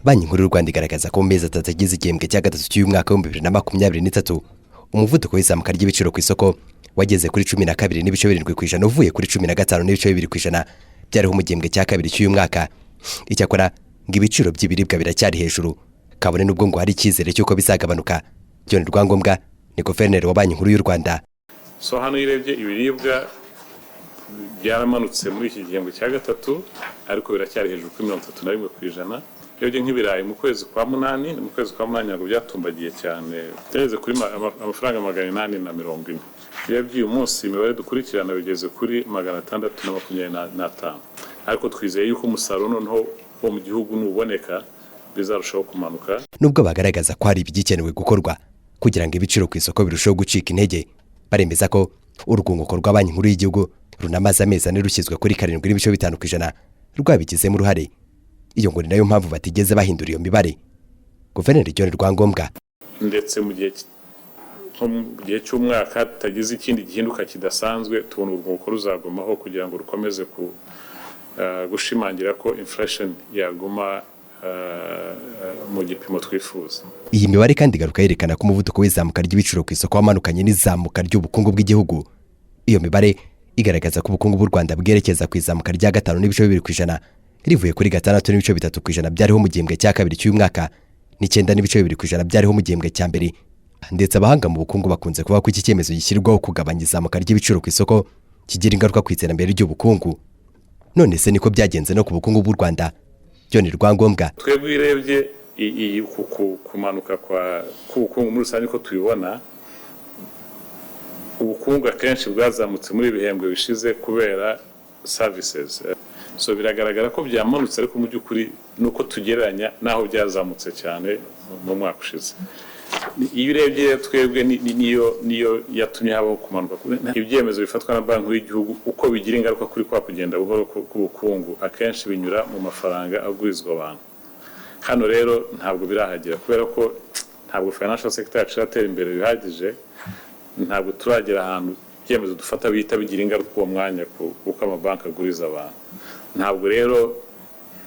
Banki Nkuru y'u Rwanda igaragaza ko mu mezi atatu agize igihembwe cya gatatu cy'uyu mwaka wa 2023 umuvuduko w'izamuka ry'ibiciro ku isoko wageze kuri 12.7% uvuye kuri 15.2% byariho mu gihembwe cya kabiri cy'uyu mwaka. Icyakora ngo ibiciro by'ibiribwa biracyari hejuru, kabone nubwo ngo hari icyizere cy'uko bizagabanuka. John Rwangombwa ni Guverineri wa Banki Nkuru y'u Rwanda. Hano irebye ibiribwa byaramanutse muri iki gihembwe cya gatatu, ariko biracyari hejuru kuri 31%. Yebye nk'ibirayi mu kwezi kwa munani ntabwo byatumbagiye cyane, byageze kuri amafaranga 840. Yebye uyu munsi imibare dukurikirana bigeze kuri 625, ariko twizeye yuko umusaruro noneho wo mu gihugu nuboneka bizarushaho kumanuka. Nubwo bagaragaza ko hari ibigikenewe gukorwa kugira ngo ibiciro ku isoko birusheho gucika intege, baremeza ko urwunguko rwa Banki Nkuru y'Igihugu runamaze amezi ane rushyizwe kuri 7.5% rwabigizemo uruhare. Iyo ngo ni nayo mpamvu batigeze bahindura iyo mibare. Guverineri John Rwangombwa ndetse mu gihe cy'umwaka tagize ikindi gihinduka kidasanzwe, tubona urwunguko ruzagumaho kugira ngo rukomeze gushimangira ko inflation yaguma mu gipimo twifuza. Iyi mibare kandi garuka yerekana ko umuvuduko w'izamuka ry'ibiciro ku isoko wamanukanye n'izamuka ry'ubukungu bw'igihugu. Iyo mibare igaragaza ko ubukungu bw'u Rwanda bwerekeza ku izamuka rya 5.2% rivuye kuri 6.3% byariho mu gihembwe cya kabiri cy'uyu mwaka, n'9.2% byariho mu gihembwe cya mbere. Ndetse abahanga mu bukungu bakunze kuvuga ko iki cyemezo gishyirwaho kugabanya izamuka ry'ibiciro ku isoko kigira ingaruka ku iterambere ry'ubukungu. None se niko byagenze no ku bukungu bw'u Rwanda? John Rwangombwa: twebwe irebye iyi kumanuka k'ubukungu muri rusange ko tubibona, ubukungu akenshi bwazamutse muri ibihembwe bishize kubera services. So biragaragara ko byamanutse, ariko mu by'ukuri nuko tugereranya naho byazamutse cyane mu mwaka ushize. Iyo urebye twebwe niyo yatumye habaho kumanuka. Ibyemezo bifatwa na Banki Nkuru y'Igihugu uko bigira ingaruka kuri kwa kugenda buhoro k'ubukungu, akenshi binyura mu mafaranga agurizwa abantu. Hano rero ntabwo birahagera kubera ko ntabwo financial sector yacu iratera imbere bihagije, ntabwo turagera ahantu ibyemezo dufata bihita bigira ingaruka uwo mwanya kuko amabanki aguriza abantu. Ntabwo rero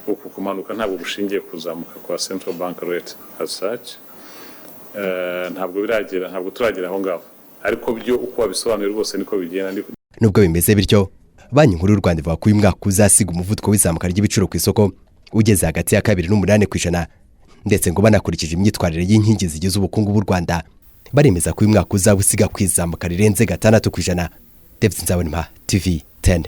uku kumanuka ntabwo bushingiye kuzamuka kwa central bank rate as such. Ntabwo turagera aho ngaho, ariko byo uko wabisobanuye rwose niko bigenda. Nubwo bimeze bityo, Banki Nkuru y'u Rwanda ivuga ko uyu mwaka uzasiga umuvuduko w'izamuka ry'ibiciro ku isoko ugeze hagati ya 2.8%, ndetse ngo banakurikije imyitwarire y'inkingi zigize ubukungu bw'u Rwanda baremeza ko uyu mwaka uzaba usiga kwizamuka rirenze 6%. David Nzabonimpa, TV 10.